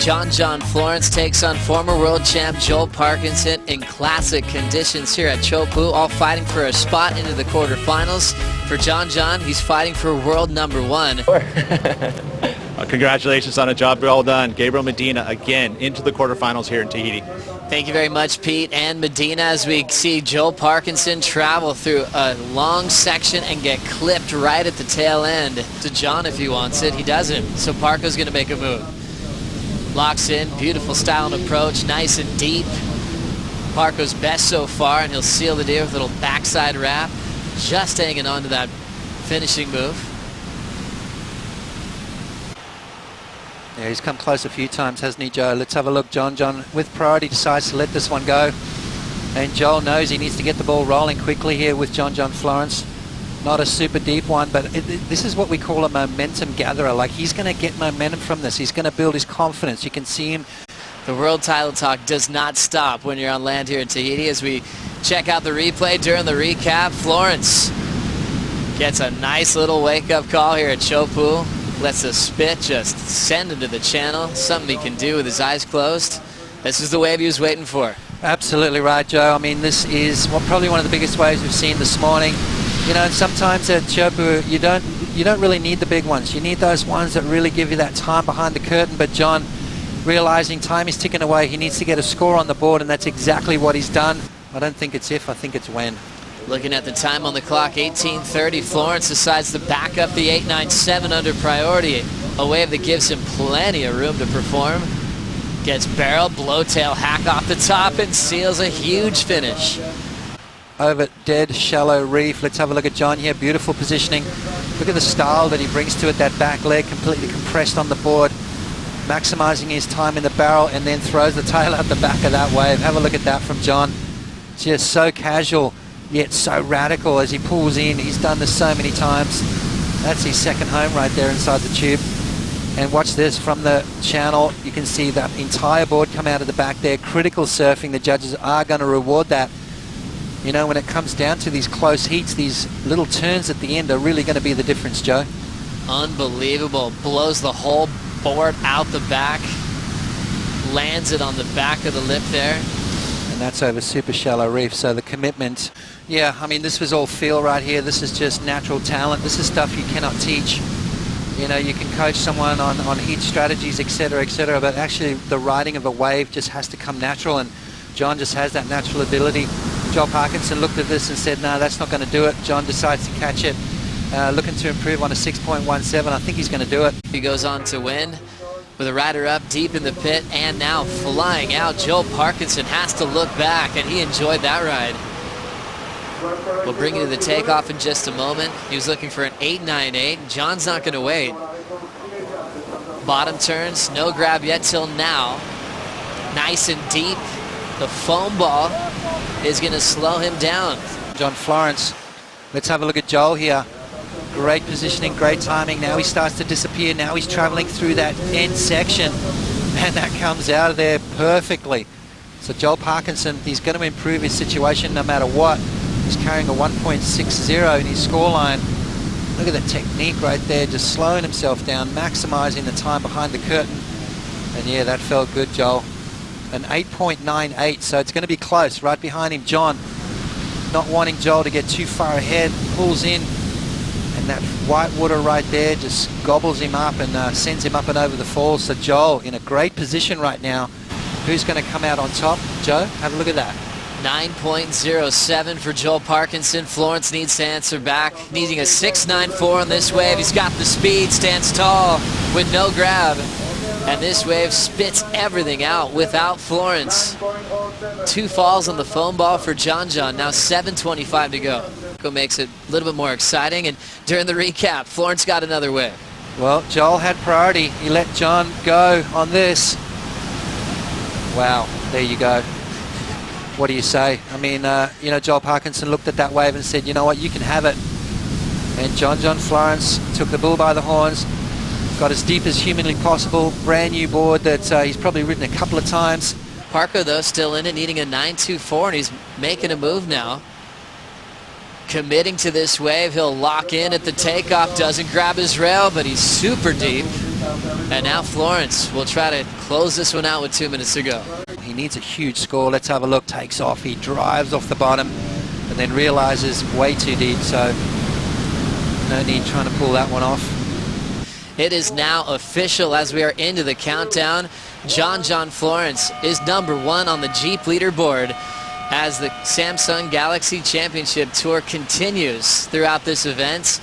John Florence takes on former world champ Joel Parkinson in classic conditions here at Teahupo'o, all fighting for a spot into the quarterfinals. For John, he's fighting for world #1. Congratulations on a job well done. Gabriel Medina again into the quarterfinals here in Tahiti. Thank you very much, Pete and Medina, as we see Joel Parkinson travel through a long section and get clipped right at the tail end. To John if he wants it, he doesn't. So Parko's going to make a move. Locks in, beautiful style and approach, nice and deep. Parko's best so far, and he'll seal the deal with a little backside wrap. Just hanging on to that finishing move. Yeah, he's come close a few times, hasn't he, Joe? Let's have a look. John with priority decides to let this one go. And Joel knows he needs to get the ball rolling quickly here with John Florence. Not a super deep one, but this is what we call a momentum gatherer. Like, he's going to get momentum from this. He's going to build his confidence. You can see him. The world title talk does not stop when you're on land here in Tahiti. As we check out the replay during the recap, Florence gets a nice little wake-up call here at Teahupo'o. Lets the spit just send into the channel. Something he can do with his eyes closed. This is the wave he was waiting for. Absolutely right, Joe. I mean, this is probably one of the biggest waves we've seen this morning. You know, and sometimes at Teahupo'o, you don't really need the big ones. You need those ones that really give you that time behind the curtain. But John, realizing time is ticking away, he needs to get a score on the board, and that's exactly what he's done. I don't think it's if, I think it's when. Looking at the time on the clock, 18:30. Florence decides to back up the 897 under priority. A wave that gives him plenty of room to perform. Gets barrel, blowtail hack off the top, and seals a huge finish. Over dead shallow reef. Let's have a look at John here. Beautiful positioning. Look at the style that he brings to it. That back leg completely compressed on the board. Maximizing his time in the barrel, and then throws the tail out the back of that wave. Have a look at that from John. Just so casual, yet so radical as he pulls in. He's done this so many times. That's his second home right there inside the tube. And watch this from the channel. You can see that entire board come out of the back there. Critical surfing. The judges are going to reward that. You know, when it comes down to these close heats, these little turns at the end are really going to be the difference, Joe. Unbelievable. Blows the whole board out the back. Lands it on the back of the lip there. And that's over super shallow reef. So the commitment, yeah, I mean, this was all feel right here. This is just natural talent. This is stuff you cannot teach. You know, you can coach someone on heat strategies, etc., but actually the riding of a wave just has to come natural, and John just has that natural ability. Joel Parkinson looked at this and said, no, that's not going to do it. John decides to catch it, looking to improve on a 6.17. I think he's going to do it. He goes on to win with a rider up deep in the pit, and now flying out. Joel Parkinson has to look back, and he enjoyed that ride. We'll bring you to the takeoff in just a moment. He was looking for an 898. John's not going to wait. Bottom turns, no grab yet till now. Nice and deep. The foam ball is going to slow him down. John Florence. Let's have a look at Joel here. Great positioning, great timing. Now he starts to disappear. Now he's traveling through that end section, and that comes out of there perfectly. So Joel Parkinson, he's going to improve his situation no matter what. He's carrying a 1.60 in his scoreline. Look at the technique right there, just slowing himself down, maximizing the time behind the curtain. And yeah, that felt good, Joel. An 8.98, so it's going to be close. Right behind him, John. Not wanting Joel to get too far ahead, pulls in, and that white water right there just gobbles him up and sends him up and over the falls. So Joel in a great position right now. Who's going to come out on top? Joe, have a look at that. 9.07 for Joel Parkinson. Florence needs to answer back, needing a 6.94 on this wave. He's got the speed, stands tall with no grab. And this wave spits everything out without Florence. 2 falls on the foam ball for John. Now 7.25 to go. Makes it a little bit more exciting. And during the recap, Florence got another wave. Well, Joel had priority. He let John go on this. Wow, there you go. What do you say? I mean, you know, Joel Parkinson looked at that wave and said, you know what, you can have it. And John Florence took the bull by the horns, got as deep as humanly possible, brand new board that he's probably ridden a couple of times. Parker, though, still in it, needing a 9.24, and he's making a move now. Committing to this wave, he'll lock in at the takeoff, doesn't grab his rail, but he's super deep. And now Florence will try to close this one out with 2 minutes to go. He needs a huge score. Let's have a look. Takes off. He drives off the bottom and then realizes way too deep, so no need trying to pull that one off. It is now official as we are into the countdown. John Florence is #1 on the Jeep leaderboard as the Samsung Galaxy Championship Tour continues throughout this event.